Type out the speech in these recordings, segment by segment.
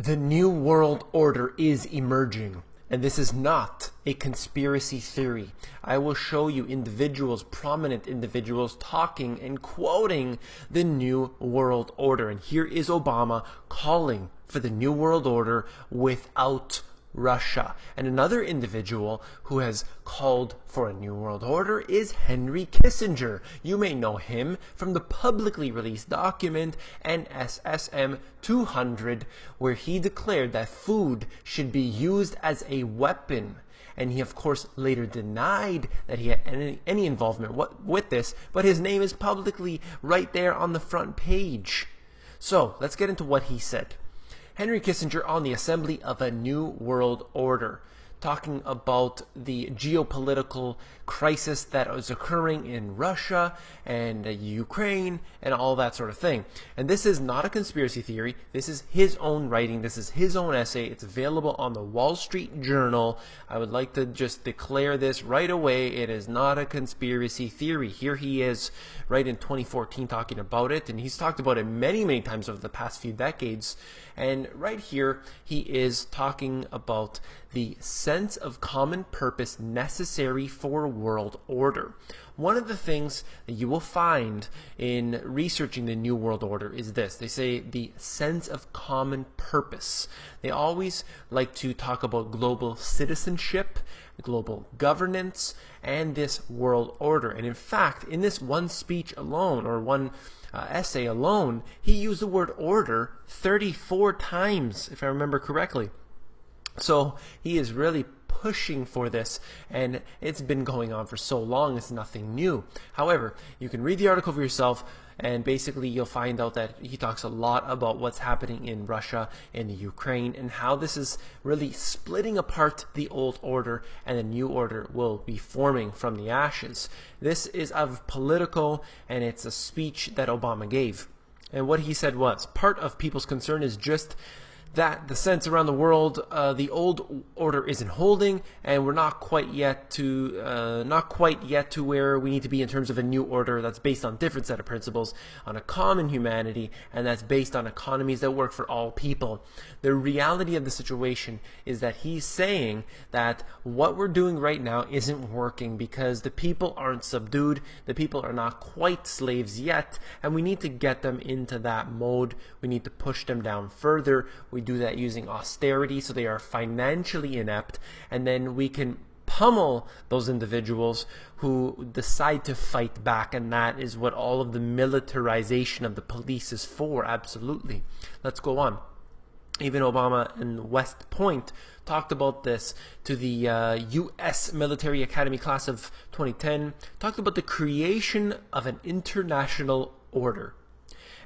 The New World Order is emerging, and this is not a conspiracy theory. I will show you individuals, prominent individuals, talking and quoting the New World Order. And here is Obama calling for the New World Order without Russia. And another individual who has called for a new world order is Henry Kissinger. You may know him from the publicly released document NSSM 200, where he declared that food should be used as a weapon. And he, of course, later denied that he had any involvement with this, but his name is publicly right there on the front page. So let's get into what he said. Henry Kissinger on the Assembly of a New World Order, talking about the geopolitical crisis that is occurring in Russia and Ukraine and all that sort of thing. And this is not a conspiracy theory. This is his own writing. This is his own essay. It's available on the Wall Street Journal. I would like to just declare this right away. It is not a conspiracy theory. Here he is right in 2014 talking about it, and he's talked about it many, many times over the past few decades. And right here, he is talking about the sense of common purpose necessary for world order. One of the things that you will find in researching the New World Order is this. They say the sense of common purpose. They always like to talk about global citizenship, global governance, and this world order. And in fact, in this one speech alone, or one essay alone, he used the word order 34 times, if I remember correctly. So he is really pushing for this, and it's been going on for so long, it's nothing new. However, you can read the article for yourself, and basically you'll find out that he talks a lot about what's happening in Russia and the Ukraine, and how this is really splitting apart the old order, and the new order will be forming from the ashes. This is of Politico, and it's a speech that Obama gave. And what he said was, part of people's concern is just that the sense around the world, the old order isn't holding, and we're not quite yet to where we need to be in terms of a new order that's based on different set of principles, on a common humanity, and that's based on economies that work for all people. The reality of the situation is that he's saying that what we're doing right now isn't working because the people aren't subdued, the people are not quite slaves yet, and we need to get them into that mode. We need to push them down further. We do that using austerity, so they are financially inept, and then we can pummel those individuals who decide to fight back, and that is what all of the militarization of the police is for. Absolutely. Let's go on. Even Obama and West Point talked about this to the U.S. Military Academy class of 2010, talked about the creation of an international order.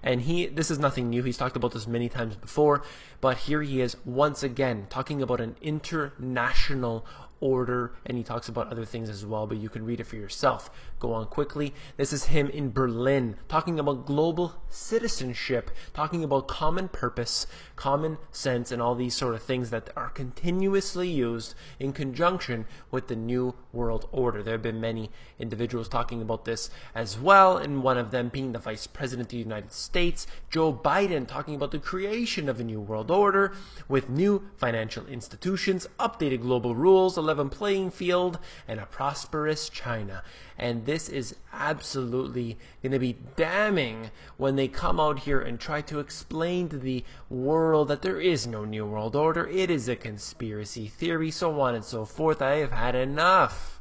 And this is nothing new. He's talked about this many times before, but here he is once again talking about an international order, and he talks about other things as well, but you can read it for yourself. Go on quickly. This is him in Berlin talking about global citizenship, talking about common purpose, common sense, and all these sort of things that are continuously used in conjunction with the New World Order. There have been many individuals talking about this as well, and one of them being the Vice President of the United States, Joe Biden, talking about the creation of a new world order with new financial institutions, updated global rules, a level playing field, and a prosperous China. And this is absolutely going to be damning when they come out here and try to explain to the world that there is no new world order. It is a conspiracy theory, so on and so forth. I have had enough.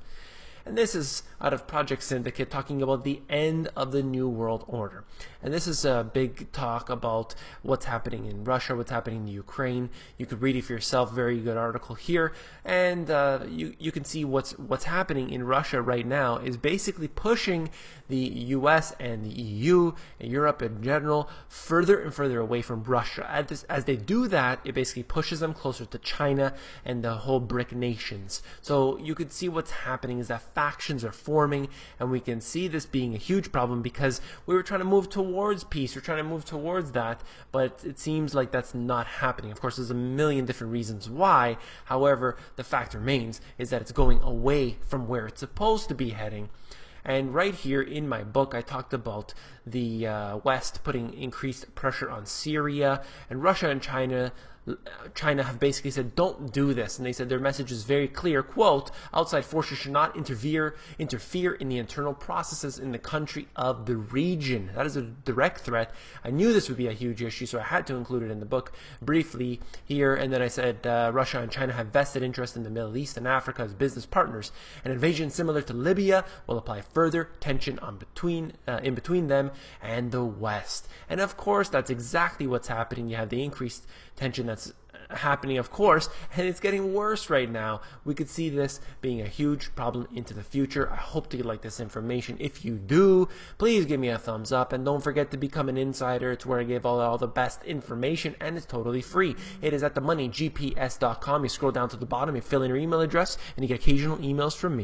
And this is out of Project Syndicate, talking about the end of the New World Order. And this is a big talk about what's happening in Russia, what's happening in Ukraine. You could read it for yourself. Very good article here. And you can see what's happening in Russia right now is basically pushing the U.S. and the EU and Europe in general further and further away from Russia. As they do that, it basically pushes them closer to China and the whole BRIC nations. So you could see what's happening is that factions are forming, and we can see this being a huge problem because we were trying to move towards peace, we're trying to move towards that, but it seems like that's not happening. Of course, there's a million different reasons why. However, the fact remains is that it's going away from where it's supposed to be heading. And right here in my book, I talked about the West putting increased pressure on Syria, and Russia and China China have basically said, don't do this. And they said their message is very clear, quote, outside forces should not interfere in the internal processes in the country of the region. That is a direct threat. I knew this would be a huge issue, so I had to include it in the book briefly here. And then I said Russia and China have vested interest in the Middle East and Africa as business partners. An invasion similar to Libya will apply further tension in between them and the West. And of course, that's exactly what's happening. You have the increased tension that's happening, of course, and it's getting worse right now. We could see this being a huge problem into the future. I hope that you like this information. If you do, please give me a thumbs up, and don't forget to become an insider. It's where I give all the best information, and it's totally free. It is at themoneygps.com. You scroll down to the bottom, you fill in your email address, and you get occasional emails from me.